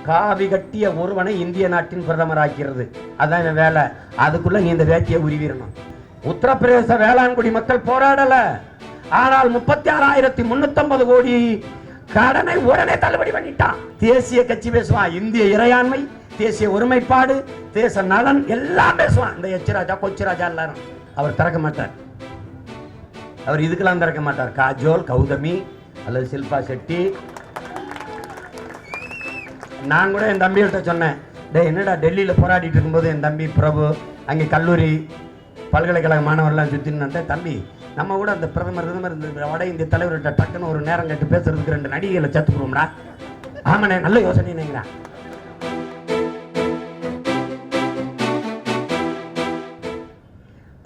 காவி கட்டிய ஒருவனை இந்திய நாட்டின் பிரதமராக்கிறது. அதான் என் வேலை. அதுக்குள்ள நீ இந்த வேட்டியை உருவிடணும். உத்தரப்பிரதேச வேளாண்குடி மக்கள் போராடல. ஆனால் 36,350 கோடி கடனை உடனே தள்ளுபடி பண்ணிட்டான். தேசிய கட்சி பேசுவான், இந்திய இறையாண்மை, தேசிய ஒருமைப்பாடு, தேச நலன் எல்லாம் பேசுவான். இந்த எச்ராஜா கொச்சிராஜா எல்லாரும் அவர் திறக்க மாட்டார். அவர் இதுக்கெல்லாம் திறக்க மாட்டார். காஜோல், கௌதமி அல்லது ஷில்பா ஷெட்டி. நான் கூட என் தம்பிகிட்ட சொன்னேன், டே என்னடா டெல்லியில் போராடிட்டு இருக்கும்போது என் தம்பி பிரபு அங்கே கல்லூரி பல்கலைக்கழக மாணவர்லாம் சுற்றின்னு, தம்பி நம்ம கூட அந்த பிரதமர் இந்த வட இந்திய தலைவர்கிட்ட டக்குன்னு ஒரு நேரம் கேட்டு பேசுறதுக்கு 2 நடிகைகளை சேர்த்துக்கிறோம்டா. ஆமாண்ணே, நல்ல யோசனைங்கிறான்.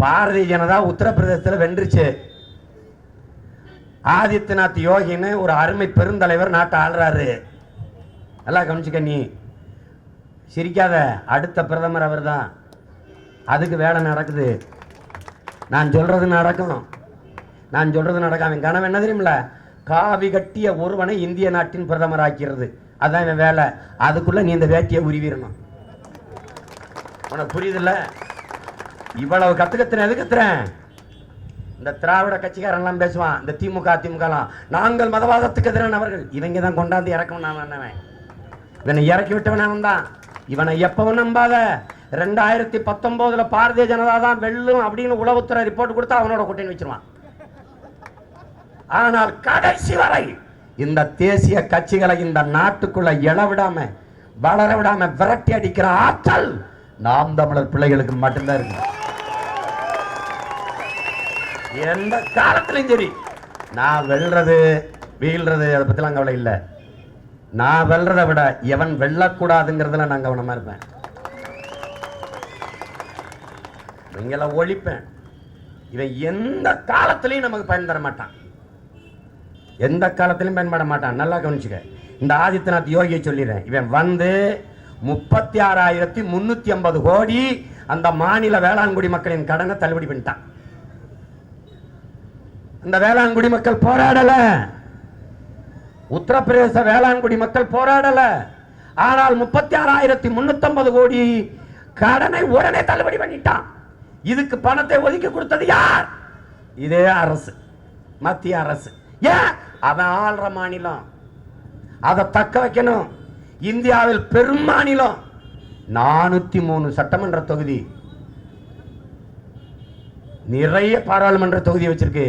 பாரதிய ஜனதா உத்தரப்பிரதேசத்தில் வென்றுச்சு. ஆதித்யநாத் யோகின்னு ஒரு அருமை பெருந்தலைவர் நாட்டை ஆள்றாரு. நல்லா கவனிச்சுக்க, நீ சிரிக்காத. அடுத்த பிரதமர் அவர் தான். அதுக்கு வேலை நடக்குது. நான் சொல்றது நடக்கும். நான் சொல்றது நடக்கும். அவன் கனவு என்ன தெரியுமில்ல? காவி கட்டிய ஒருவனை இந்திய நாட்டின் பிரதமராக்கிறது. அதான் என் வேலை. அதுக்குள்ள நீ இந்த வேட்டியை உருவிடணும். உனக்கு புரியுதுல்ல? இவ்வளவு கத்துக்கத்துறேன். எது கத்துறேன்? இந்த திராவிட கட்சிக்காரெல்லாம் பேசுவான், இந்த திமுக அதிமுகலாம் நாங்கள் மதவாதத்துக்கு எதிரானவர்கள். இவங்க தான் கொண்டாந்து இறக்கணும். நான் இவனை இறக்கி விட்டவன் அவன் தான். இவனை எப்பவும் நம்பாத. 2019 பாரதிய ஜனதா தான் வெல்லும் அப்படின்னு உளவுத்துறை ரிப்போர்ட் கொடுத்தா அவனோட கூட்டணி வச்சிருவான். ஆனால் கடைசி வரை இந்த தேசிய கட்சிகளை இந்த நாட்டுக்குள்ள எழ விடாம, வளர விடாம விரட்டி அடிக்கிற ஆற்றல் நாம் தமிழர் பிள்ளைகளுக்கு மட்டும்தான் இருக்கு. எந்த காலத்திலும் சரி, நான் வெல்றது வீழ்றது அதை பத்திலாம் கவலை இல்லை. நான் வெல்றதை விட எவன் வெல்லக்கூடாதுங்கிறதுல நான் கவனமா இருப்பேன். இவங்களை ஒழிப்பேன். இவன் எந்த காலத்திலையும் நமக்கு பயன் தர மாட்டான். எந்த காலத்திலையும் பயன்பட மாட்டான். நல்லா கவனிச்சுக்க. இந்த ஆதித்யநாத் யோகியை சொல்லிடுறேன். இவன் வந்து 36,350 கோடி அந்த மாநில வேளாண்குடி மக்களின் கடனை தள்ளுபடி பண்ணிட்டான். அந்த வேளாண்குடி மக்கள் போராடல. உத்தரப்பிரதேச வேளாண்குடி மக்கள் போராடல. ஆனால் 36,350 கோடி கடனை உடனே தள்ளுபடி பண்ணிட்டான். இதுக்கு பணத்தை ஒதுக்கி கொடுத்தது யார்? இதே அரசு, மத்திய அரசு. ஏன்? அவன் ஆள்ற மாநிலம், அதை தக்க வைக்கணும். இந்தியாவில் பெரும் மாநிலம், 403 சட்டமன்ற தொகுதி, நிறைய பாராளுமன்ற தொகுதி வச்சிருக்கு.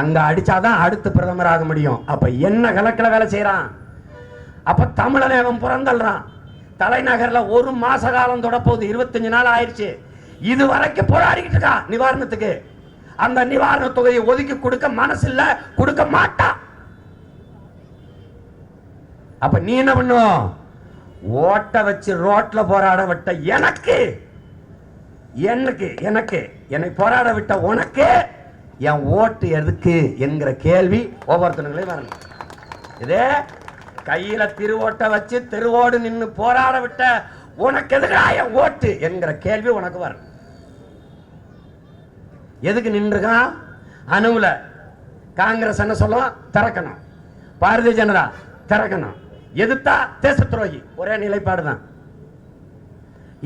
அங்க அடிச்சாதான் அடுத்து பிரதமர் ஆக முடியும். அப்ப என்ன கலக்கல வேலை செய்யறான்? அப்ப தமிழனை அவன் புறந்தல்றான். தலைநகர்ல 1 மாச காலம் தொடப்போகுது. 25 நாள் ஆயிடுச்சு. இது வரைக்கும் போராடிக்கிட்டு இருக்கா நிவாரணத்துக்கு. அந்த நிவாரண தொகையை ஒதுக்கி கொடுக்க மனசு இல்ல, கொடுக்க மாட்டான். அப்ப நீ என்ன பண்ணும்? ஓட்ட வச்சு ரோட்ல போராட விட்ட எனக்கு என்னை போராட விட்ட உனக்கு என் ஓட்டு எதுக்கு என்கிற கேள்வி ஒவ்வொருத்தனுங்களையும் வரணும். இதே கையில திருவோட்ட வச்சு தெருவோடு நின்று போராட விட்ட உனக்கு எதுக்குடா என் ஓட்டு என்கிற கேள்வி உனக்கு வரணும். எதுக்கு நின்றுக்கான்? அணுவுல காங்கிரஸ் என்ன சொல்லுவோம்? திறக்கணும். பாரதிய ஜனதா திறக்கணும். எதிர்த்தா தேச துரோகி. ஒரே நிலைப்பாடு தான்.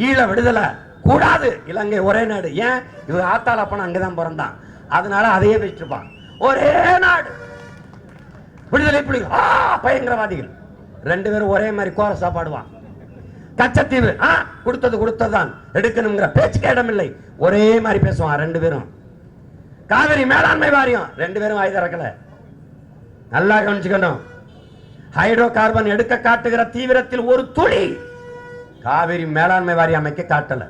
ஈழ விடுதலை கூடாது, இலங்கை ஒரே நாடு. ஏன்? இவங்க ஆத்தாள் அப்பன அங்கதான் பிறந்தான், அதனால அதையே வச்சிருப்பான். ஒரே நாடு, விடுதலை புலிகள் பயங்கரவாதிகள் 2 பேரும் ஒரே மாதிரி கோரஸா பாடுவான். கச்சத்தீவு கொடுத்ததுதான், எடுக்கணுங்கிற பேச்சுக்கு இடமில்லை, ஒரே மாதிரி பேசுவான் 2 பேரும். காவிரி மேலாண்மை வாரியம் 2 பேரும் வாய் திறக்கல. நல்லா கவனிச்சுக்கணும். ஹைட்ரோ கார்பன் எடுக்க காட்டுகிற தீவிரத்தில் ஒரு துளி காவிரி மேலாண்மை வாரியம் அமைக்க காட்டல.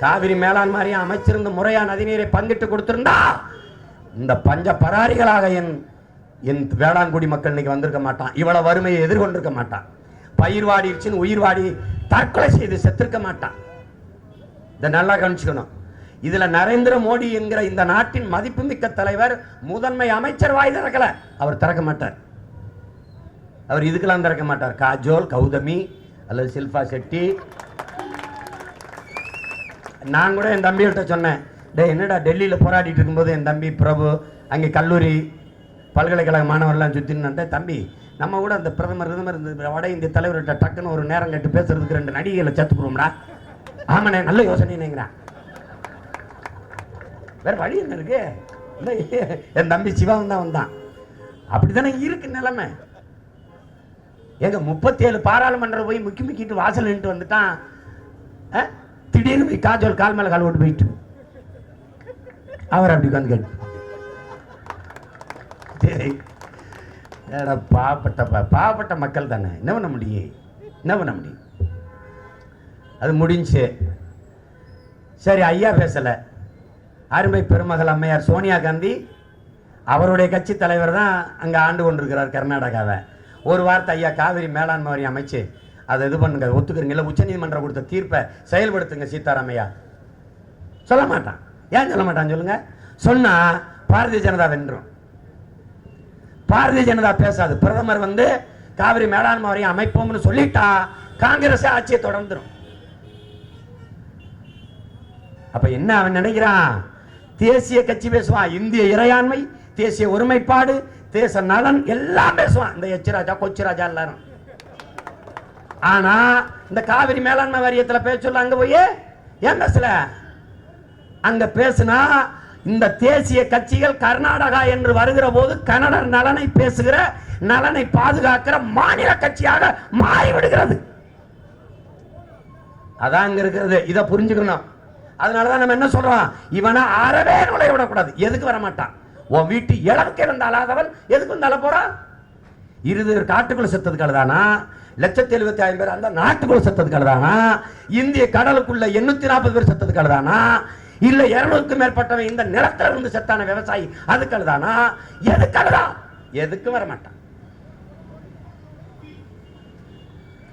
காவிரி மேலாண்மை வாரியம் அமைச்சிருந்த முறையா நதிநீரை பங்கிட்டு கொடுத்திருந்தா இந்த பஞ்ச பராரிகளாக என் வேளாண்குடி மக்கள் இன்னைக்கு வந்திருக்க மாட்டான். இவ்வளவு வறுமையை எதிர்கொண்டிருக்க மாட்டான். பயிர் வாடிடுச்சுன்னு உயிர் வாடி தற்கொலை செய்து செத்திருக்க மாட்டான். இதை நல்லா கவனிச்சுக்கணும். இதுல நரேந்திர மோடி என்கிற இந்த நாட்டின் மதிப்புமிக்க தலைவர், முதன்மை அமைச்சர் வாய் திறக்கல. அவர் திறக்க மாட்டார். அவர் இதுக்கெல்லாம் திறக்க மாட்டார். காஜோல், கௌதமி அல்லது ஷில்பா ஷெட்டி. நான் கூட என் தம்பிகிட்ட சொன்னேன், டே என்னடா டெல்லியில் போராடிட்டு இருக்கும்போது என் தம்பி பிரபு அங்கே கல்லூரி பல்கலைக்கழக மாணவர்லாம் சுற்றின்னு தம்பி நம்ம கூட அந்த பிரதமர் இந்த வட இந்திய தலைவர்கிட்ட டக்குன்னு ஒரு நேரம் கேட்டு பேசுறதுக்கு 2 நடிகைகளை சேர்த்துக்கிறோம்டா. ஆமாண்ணே நல்ல யோசனைங்கிறான். வேற வழி என்ன இருக்கு? என் தம்பி சிவாவும் தான் வந்தான். அப்படித்தானே இருக்கு நிலைமை. எங்க 37 பாராளுமன்றம் போய் முக்கிட்டு வாசல் நின்று வந்துட்டான். திடீர்னு போய் காஜோல் கால் மேல கால் ஓட்டு போயிட்டு அவர் அப்படி உட்காந்து கேட்டு பாவப்பட்ட மக்கள் தானே. என்ன பண்ண முடியும்? அது முடிஞ்சு. சரி, ஐயா பேசல. அருமை பெருமகள் அம்மையார் சோனியா காந்தி, அவருடைய கட்சி தலைவர் தான் அங்க ஆண்டு கொண்டிருக்கிறார் கர்நாடகாவை. ஒரு வார்த்தை ஐயா காவிரி மேலாண்மை வாரியம் அமைச்சு அதை இது பண்ணுங்க, ஒத்துக்கிறீங்க இல்லை உச்சநீதிமன்றம் கொடுத்த தீர்ப்பை செயல்படுத்துங்க சீதாராமையா. சொல்ல மாட்டான். ஏன் சொல்ல மாட்டான் சொல்லுங்க? சொன்னா பாரதிய ஜனதா வென்றும். பாரதிய ஜனதா பேசாது. பிரதமர் காவிரி மேலாண்மை வாரியம் அமைப்போம்னு சொல்லிட்டா காங்கிரஸ் ஆட்சியை தொடர்ந்துடும். அப்ப என்ன அவன் நினைக்கிறான்? தேசிய கட்சி பேசுவான், இந்திய இறையாண்மை, தேசிய ஒருமைப்பாடு, தேச நலன் எல்லாம் பேசுவான் இந்த எச்ராஜா கொச்சிராஜா எல்லாரும். ஆனா இந்த காவிரி மேலாண்மை வாரியத்தில் பேச சொல்ல அங்க போய் ஏன் பேசல? அங்க பேசுனா இந்த தேசிய கட்சிகள் கர்நாடகா என்று வருகிற போது கன்னடர் நலனை பேசுகிற, நலனை பாதுகாக்கிற மாநில கட்சியாக மாறிவிடுகிறது. அதான் அங்க இருக்கிறது. இதை புரிஞ்சுக்கணும். அதனாலதான் நம்ம என்ன சொல்றோம், இவனை அறவே நுழைய விடக்கூடாது. எதுக்கு வர மாட்டான்? உன் வீட்டு இளவுக்கு இருந்தாலாதவன் எதுக்கு வந்தால போறான்? 20 பேர் காட்டுக்குள்ள செத்ததுக்கு அழுதானா? 1,75,000 பேர் அந்த நாட்டுக்குள்ள செத்ததுக்கு அழுதானா? இந்திய கடலுக்குள்ள 840 பேர் செத்ததுக்கு அழுதானா? இல்ல 200க்கும் மேற்பட்டவன் இந்த நிலத்துல இருந்து செத்தான விவசாயி அதுக்கு அழுதானா? எதுக்கு அழுதா? எதுக்கும் வர மாட்டான்.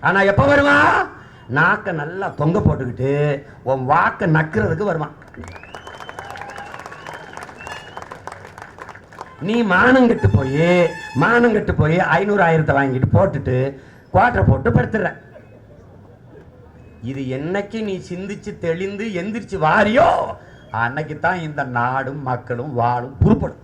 ஆனா எப்ப வருவான்? நாக்க நல்லா தொங்க போட்டுக்கிட்டு உன் வாக்க நக்கிறதுக்கு வருவான். நீ மானம் கெட்டு போய் 500,000 வாங்கிட்டு போட்டுட்டு குவார்டரை போட்டு படுத்துற. இது என்னைக்கு நீ சிந்திச்சு தெளிந்து எந்திரிச்சு வாரியோ அன்னைக்கு தான் இந்த நாடும் மக்களும் வாழும் புறப்படும்.